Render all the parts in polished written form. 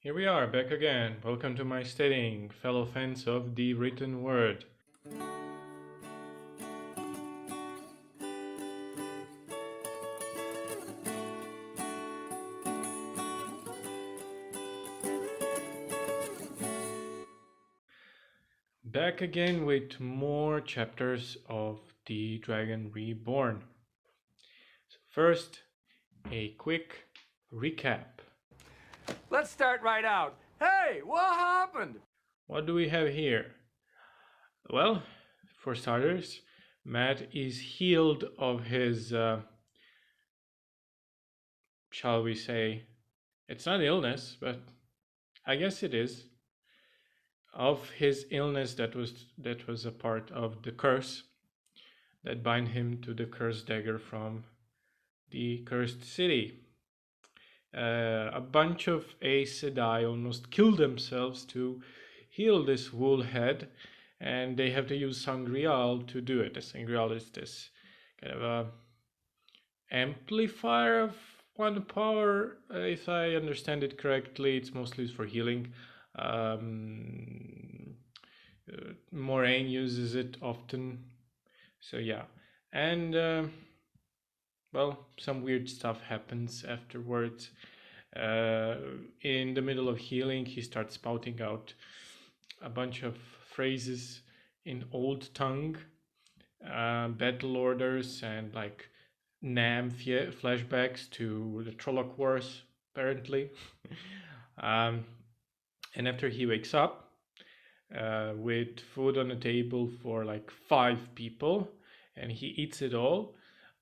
Here we are, back again. Welcome to my steading, fellow fans of the written word. Back again with more chapters of the Dragon Reborn. So first, a quick recap. Let's start right out. Hey, what happened? What do we have here? Well, for starters, Matt is healed of his, shall we say, it's not illness, but I guess it is, of his illness that was a part of the curse that bind him to the cursed dagger from the cursed city. A bunch of Aes Sedai almost kill themselves to heal this wool head, and they have to use Sangreal to do it. The Sangreal is this kind of a amplifier of one power, if I understand it correctly. It's mostly used for healing. Moraine uses it often. So yeah, and well, some weird stuff happens afterwards. In the middle of healing, he starts spouting out a bunch of phrases in old tongue, battle orders, and like Nam flashbacks to the Trolloc Wars, apparently. um, and after he wakes up with food on the table for like 5 people, and he eats it all,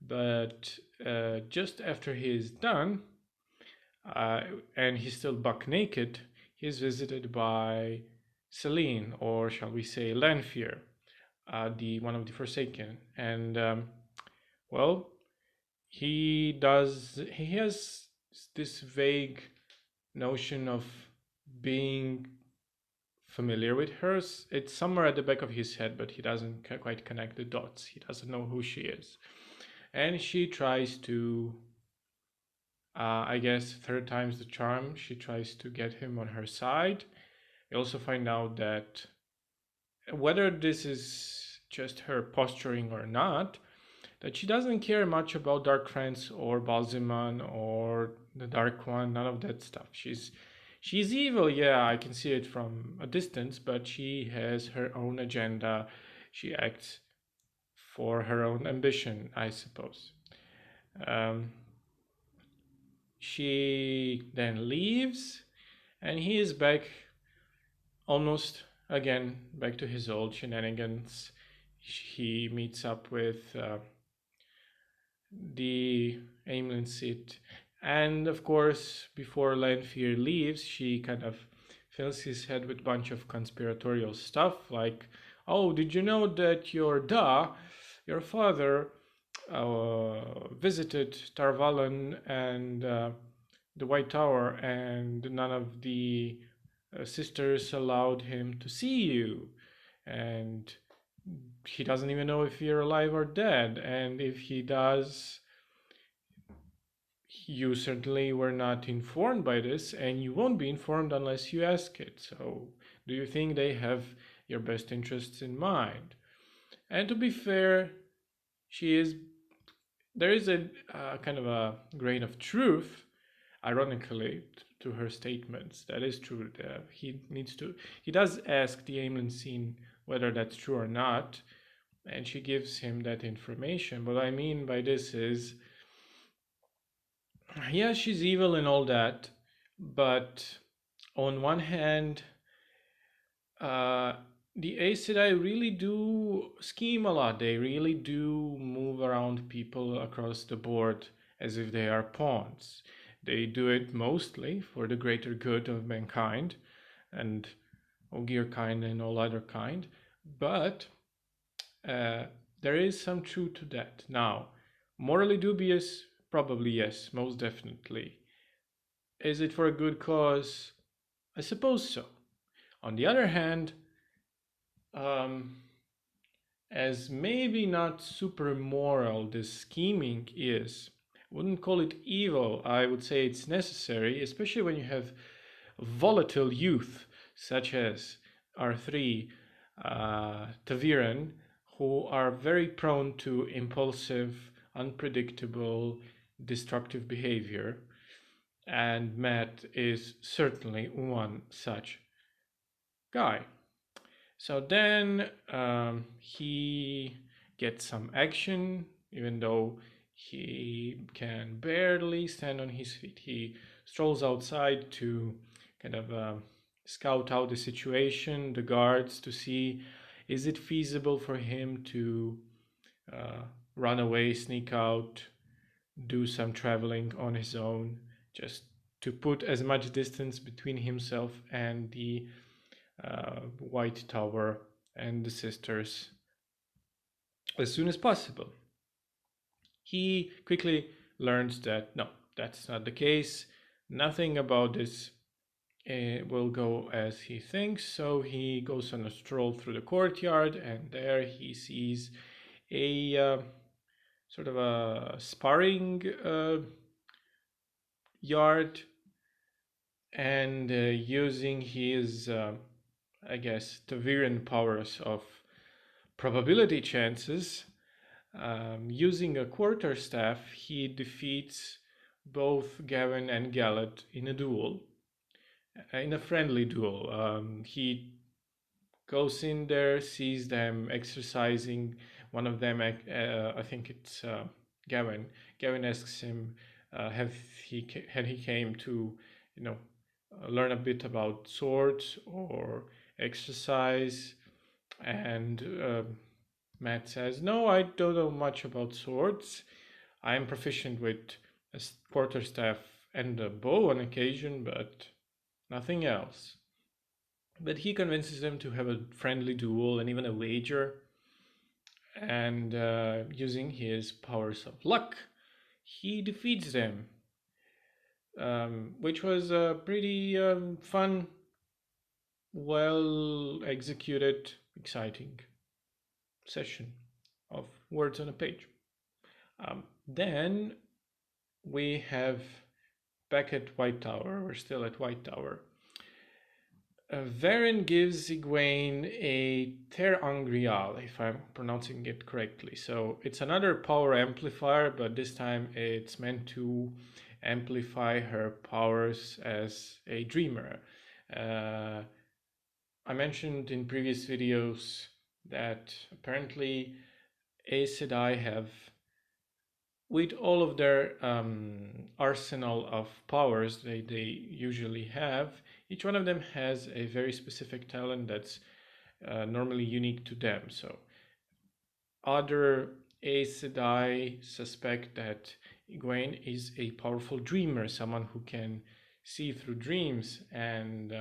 but just after he's done, and he's still buck naked, he's visited by Celine, or shall we say Lanfear, the one of the Forsaken, and well, he has this vague notion of being familiar with her. It's somewhere at the back of his head, but he doesn't quite connect the dots. He doesn't know who she is, and she tries to, I guess, third time's the charm. She tries to get him on her side. We also find out that whether this is just her posturing or not, that she doesn't care much about Dark Friends or Balziman or the Dark One, none of that stuff. She's evil, yeah, I can see it from a distance, but she has her own agenda. She acts for her own ambition, I suppose. Um, she then leaves, and he is back almost again, back to his old shenanigans. He meets up with the Aemlyn seat. And of course, before Lanfear leaves, she kind of fills his head with a bunch of conspiratorial stuff like, oh, did you know that your father, visited Tarvalon and the White Tower, and none of the sisters allowed him to see you, and he doesn't even know if you're alive or dead, and if he does, you certainly were not informed by this, and you won't be informed unless you ask it. So do you think they have your best interests in mind? And to be fair, she is there is a kind of a grain of truth, ironically, to her statements. That is true. He does ask the Aemlyn scene whether that's true or not, and she gives him that information. What I mean by this is, yeah, she's evil and all that, but on one hand, uh, the Aes Sedai really do scheme a lot. They really do move around people across the board as if they are pawns. They do it mostly for the greater good of mankind and Ogier kind and all other kind, but there is some truth to that. Now, morally dubious, probably yes, most definitely. Is it for a good cause? I suppose so. On the other hand, um, as maybe not super moral this scheming is, I wouldn't call it evil. I would say it's necessary, especially when you have volatile youth, such as our three Taviran, who are very prone to impulsive, unpredictable, destructive behavior. And Matt is certainly one such guy. So then he gets some action, even though he can barely stand on his feet. He strolls outside to kind of scout out the situation, the guards, to see is it feasible for him to run away, sneak out, do some traveling on his own, just to put as much distance between himself and the White Tower and the sisters as soon as possible. He quickly learns that no, that's not the case. Nothing about this will go as he thinks, so he goes on a stroll through the courtyard, and there he sees a sort of a sparring yard, and using his, I guess, Taviran powers of probability chances, using a quarterstaff, he defeats both Gavin and Gallet in a duel, in a friendly duel. He goes in there, sees them exercising. One of them, I think it's Gavin. Gavin asks him, had he came to, learn a bit about swords or exercise, and Matt says, "No, I don't know much about swords. I am proficient with a quarterstaff and a bow on occasion, but nothing else." But he convinces them to have a friendly duel and even a wager. And using his powers of luck, he defeats them, which was a pretty fun, well executed, exciting session of words on a page. Then we have back at White Tower. We're still at White Tower. Varen gives Egwene a Ter'angreal, if I'm pronouncing it correctly. So it's another power amplifier, but this time it's meant to amplify her powers as a dreamer. I mentioned in previous videos that apparently Aes Sedai have, with all of their arsenal of powers they usually have, each one of them has a very specific talent that's normally unique to them. So other Aes Sedai suspect that Egwene is a powerful dreamer, someone who can see through dreams, and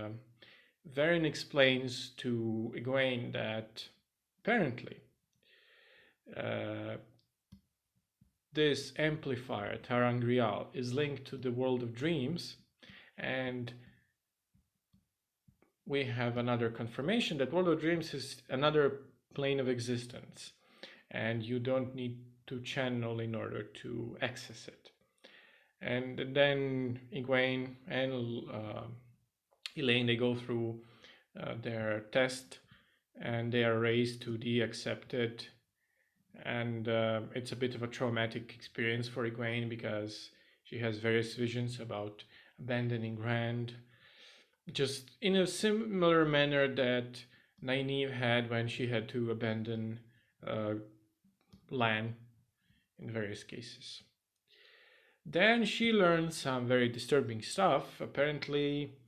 Varen explains to Egwene that apparently this amplifier, Ter'angreal, is linked to the world of dreams, and we have another confirmation that world of dreams is another plane of existence, and you don't need to channel in order to access it. And then Egwene and Elaine, they go through their test, and they are raised to the accepted, and it's a bit of a traumatic experience for Egwene because she has various visions about abandoning Rand, just in a similar manner that Nynaeve had when she had to abandon Lan in various cases. Then she learns some very disturbing stuff. Apparently,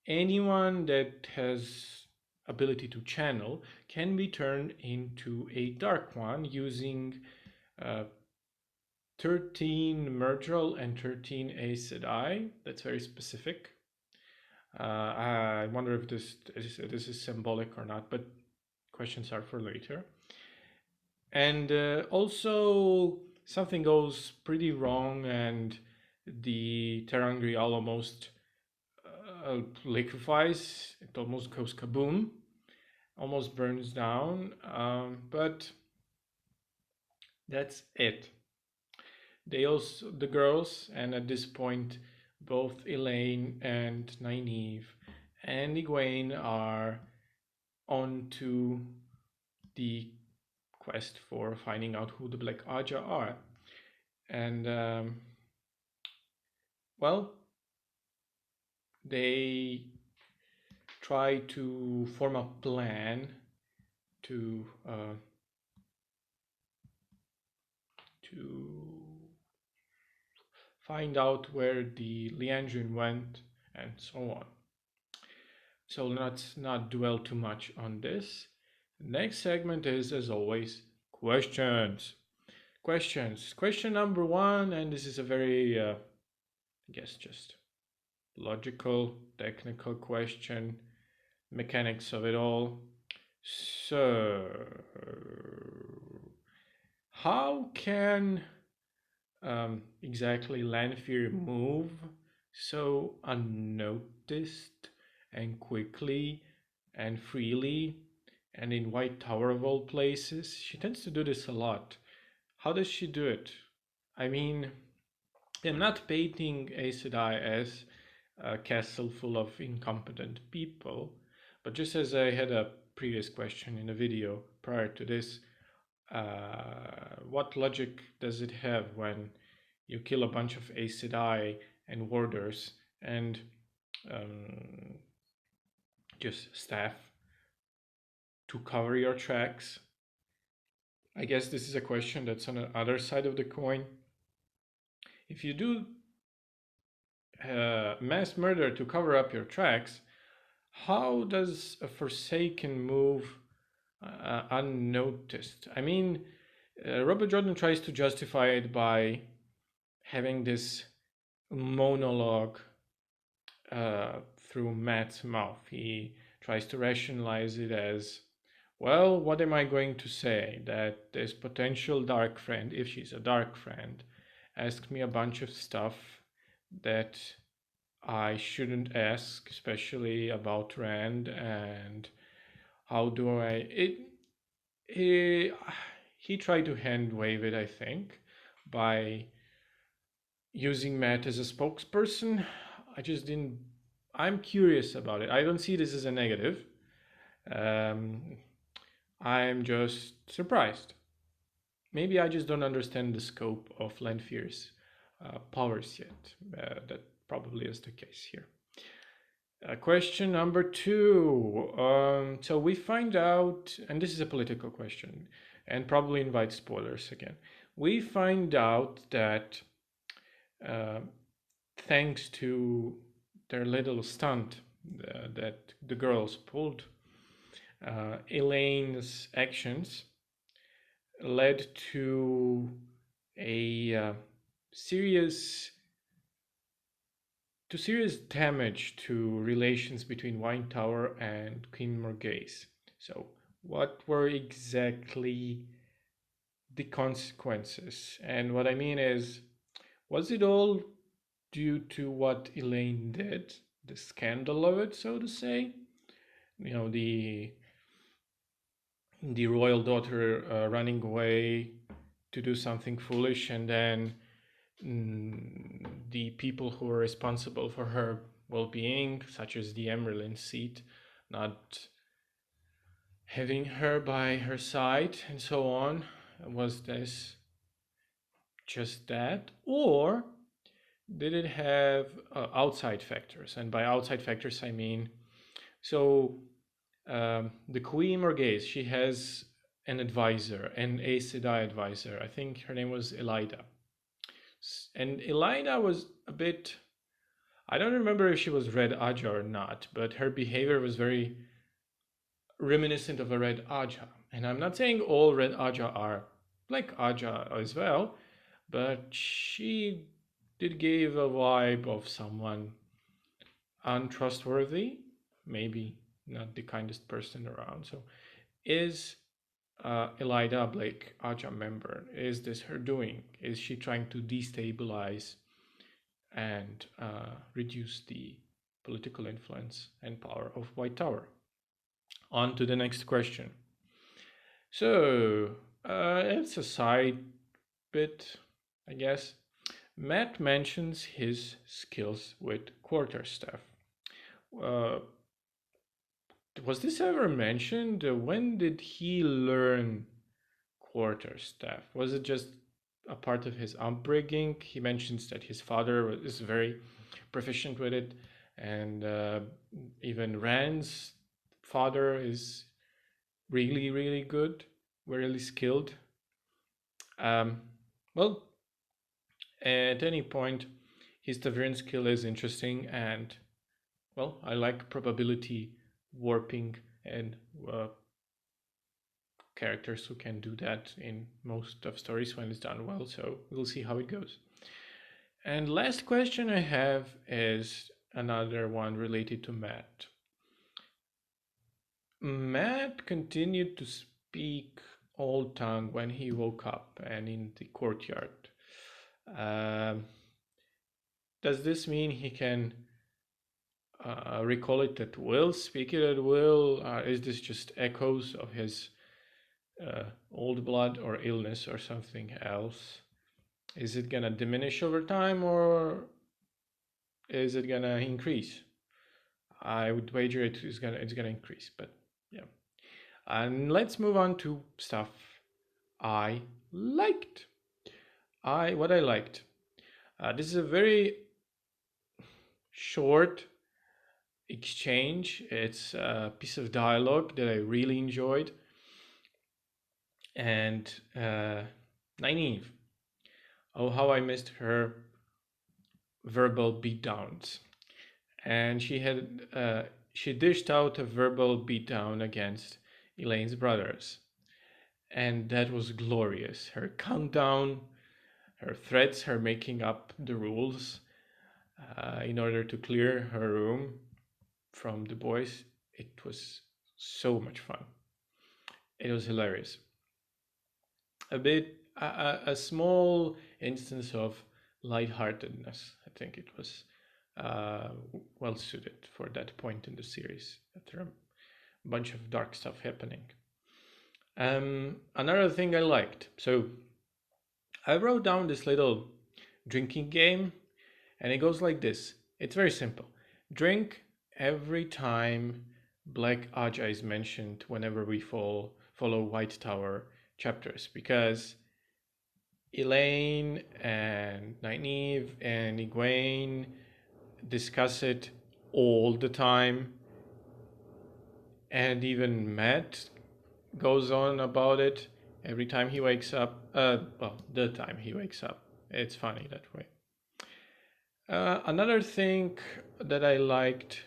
anyone that has ability to channel can be turned into a Dark One using 13 Myrddraal and 13 Aes Sedai. That's very specific. I wonder if this is symbolic or not, but questions are for later. And also, something goes pretty wrong, and the Ter'angreal almost liquefies. It almost goes kaboom, almost burns down, but that's it. They also, the girls, and at this point both Elaine and Nynaeve and Egwene are on to the quest for finding out who the Black Aja are. And, well, they try to form a plan to find out where the Liandrin went and so on. So let's not dwell too much on this. The next segment is, as always, questions. Questions. Question number one, and this is a very, I guess, just logical, technical question, mechanics of it all. So, how can exactly Lanfear move so unnoticed and quickly and freely and in White Tower of all places? She tends to do this a lot. How does she do it? I mean, I'm not painting Aes Sedai as a castle full of incompetent people, but just as I had a previous question in a video prior to this, what logic does it have when you kill a bunch of Aes Sedai and warders and just staff to cover your tracks? I guess this is a question that's on the other side of the coin. If you do mass murder to cover up your tracks, how does a Forsaken move unnoticed? I mean, Robert Jordan tries to justify it by having this monologue through Matt's mouth. He tries to rationalize it as, well, what am I going to say? That this potential dark friend, if she's a dark friend, asked me a bunch of stuff that I shouldn't ask, especially about Rand, and how do I... He tried to hand wave it, I think, by using Matt as a spokesperson. I just didn't... I'm curious about it. I don't see this as a negative. I'm just surprised. Maybe I just don't understand the scope of Lanfear's powers yet. That probably is the case here. Question number two. So we find out, and this is a political question, and probably invites spoilers again. We find out that thanks to their little stunt that the girls pulled, Elaine's actions led to a serious damage to relations between White Tower and Queen Morghese. So what were exactly the consequences? And what I mean is, was it all due to what Elaine did, the scandal of it, so to say? You know, the royal daughter running away to do something foolish, and then the people who are responsible for her well-being, such as the Emerald seat, not having her by her side and so on. Was this just that, or did it have outside factors? And by outside factors I mean, so the Queen Morghese, she has an advisor, an Aes Sedai advisor. I think her name was Elida. And Elida was a bit, I don't remember if she was Red Aja or not, but her behavior was very reminiscent of a Red Aja. And I'm not saying all Red Aja are Black Aja as well, but she did give a vibe of someone untrustworthy, maybe not the kindest person around. So is Elida a Black Aja member? Is this her doing? Is she trying to destabilize and reduce the political influence and power of White Tower? On to the next question. So it's a side bit, I guess. Matt mentions his skills with quarterstaff. Uh, was this ever mentioned? When did he learn quarterstaff? Was it just a part of his upbringing? He mentions that his father is very proficient with it, and even Rand's father is really, really good, really skilled. Um, well, at any point, his tavern skill is interesting, and well, I like probability warping and characters who can do that in most of stories when it's done well. So we'll see how it goes. And last question I have is another one related to Matt. Matt continued to speak Old Tongue when he woke up and in the courtyard. Um, does this mean he can recall it at will, speak it at will? Is this just echoes of his old blood or illness or something else? Is it gonna diminish over time or is it gonna increase? I would wager it's gonna increase, but yeah. And let's move on to stuff I liked. What I liked. This is a very short exchange. It's a piece of dialogue that I really enjoyed. And Nynaeve. Oh, how I missed her verbal beatdowns. And she dished out a verbal beatdown against Elaine's brothers. And that was glorious. Her countdown, her threats, her making up the rules in order to clear her room from the boys. It was so much fun. It was hilarious. A small instance of lightheartedness. I think it was well suited for that point in the series after a bunch of dark stuff happening. Another thing I liked. So I wrote down this little drinking game, and it goes like this. It's very simple. Drink every time Black Aja is mentioned whenever we follow White Tower chapters, because Elaine and Nynaeve and Egwene discuss it all the time, and even Matt goes on about it every time he wakes up. The time he wakes up. It's funny that way. Another thing that I liked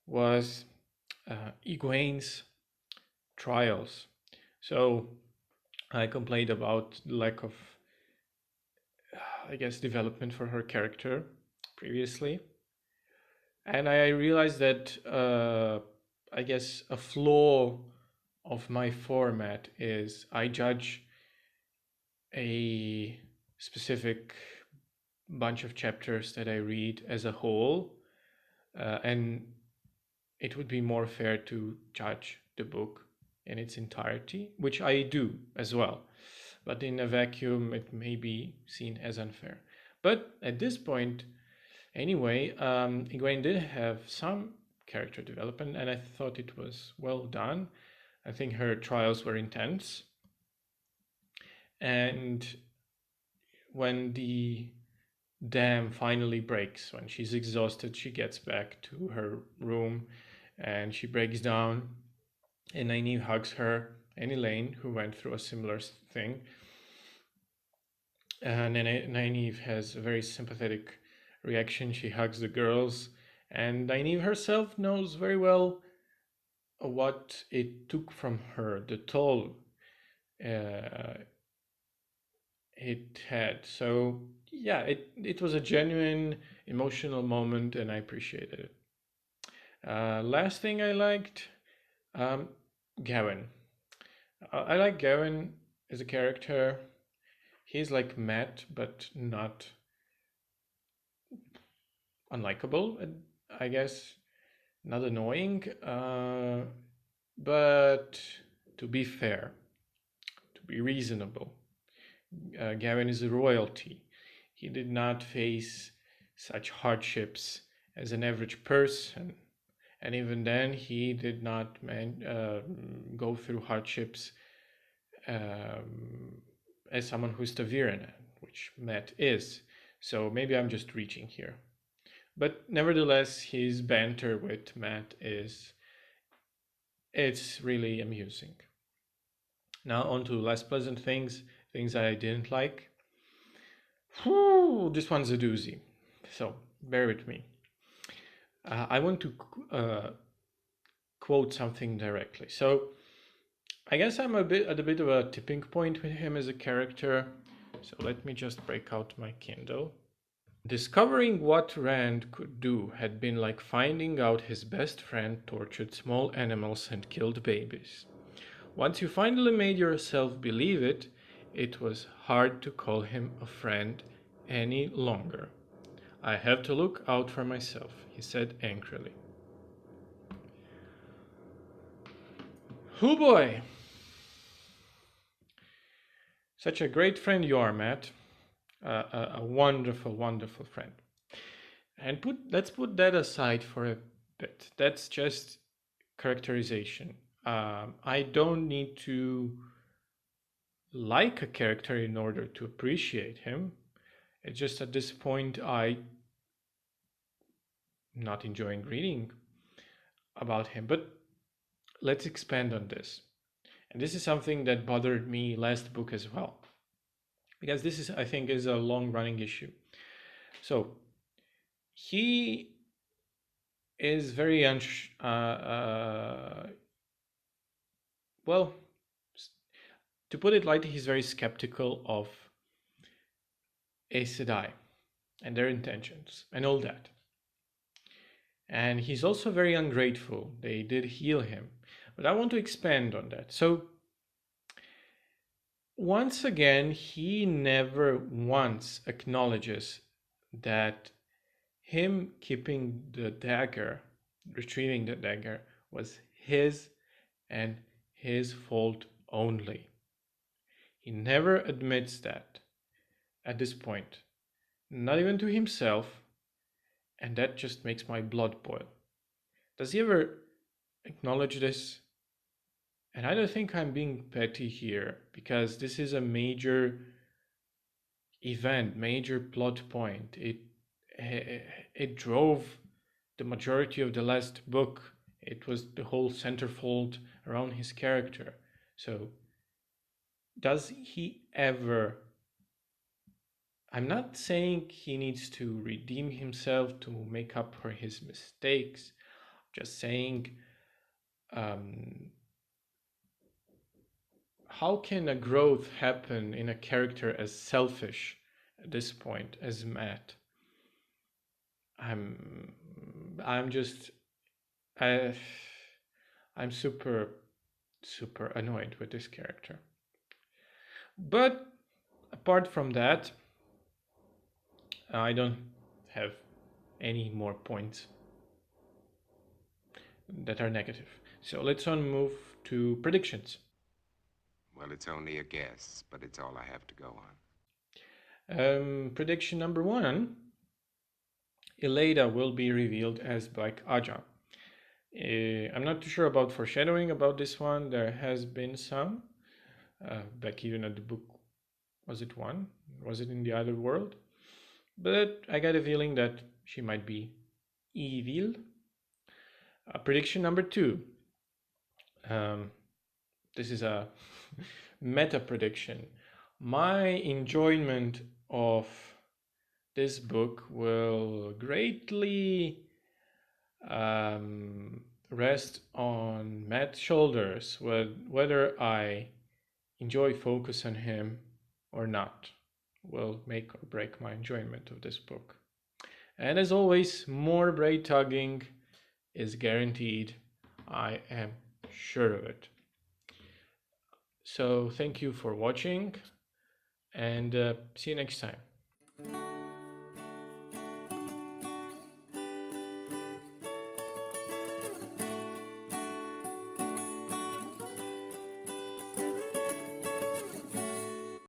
was Egwene's trials. So I complained about lack of, I guess, development for her character previously. And I realized that, I guess, a flaw of my format is I judge a specific bunch of chapters that I read as a whole, and it would be more fair to judge the book in its entirety, which I do as well. But in a vacuum, it may be seen as unfair. But at this point, anyway, Egwene did have some character development, and I thought it was well done. I think her trials were intense. And when the dam finally breaks, when she's exhausted, she gets back to her room and she breaks down. And Nynaeve hugs her and Elaine, who went through a similar thing. And then Nynaeve has a very sympathetic reaction. She hugs the girls, and Nynaeve herself knows very well what it took from her, the toll it had. So yeah, it was a genuine emotional moment, and I appreciated it. Last thing I liked, Gavin. I like Gavin as a character. He's like Matt, but not unlikable, I guess. Not annoying, but to be fair, to be reasonable. Gavin is a royalty. He did not face such hardships as an average person. And even then, he did not go through hardships as someone who's Taviran, which Matt is. So maybe I'm just reaching here. But nevertheless, his banter with Matt it's really amusing. Now on to less pleasant things, things I didn't like. Whew, this one's a doozy, so bear with me. I want to quote something directly. So I guess I'm at a bit of a tipping point with him as a character. So let me just break out my Kindle. Discovering what Rand could do had been like finding out his best friend tortured small animals and killed babies. Once you finally made yourself believe it, it was hard to call him a friend any longer. I have to look out for myself, he said angrily. Oh boy! Such a great friend you are, Matt. A wonderful, wonderful friend. And let's put that aside for a bit. That's just characterization. I don't need to like a character in order to appreciate him. It's just at this point I'm not enjoying reading about him. But let's expand on this. And this is something that bothered me last book as well. Because this is, I think, is a long-running issue. So he is very well, to put it lightly, he's very skeptical of Aes Sedai and their intentions and all that. And he's also very ungrateful. They did heal him. But I want to expand on that. So once again, he never once acknowledges that him keeping the dagger, retrieving the dagger, was his and his fault only. He never admits that at this point, not even to himself, and that just makes my blood boil. Does he ever acknowledge this? And I don't think I'm being petty here, because this is a major event, major plot point. It drove the majority of the last book. It was the whole centerfold around his character. So does he ever... I'm not saying he needs to redeem himself to make up for his mistakes. Just saying, how can a growth happen in a character as selfish at this point as Matt? I'm super annoyed with this character. But apart from that, I don't have any more points that are negative. So let's move to predictions. Well, it's only a guess, but it's all I have to go on. Prediction number 1, Eleda will be revealed as Black Aja. I'm not too sure about foreshadowing about this one. There has been some. Back even at the book, was it 1? Was it in the other world? But I got a feeling that she might be evil. Prediction number 2. This is a meta prediction. My enjoyment of this book will greatly rest on Matt's shoulders, whether I enjoy focus on him or not will make or break my enjoyment of this book. And as always, more braid tugging is guaranteed. I am sure of it. So thank you for watching, and see you next time.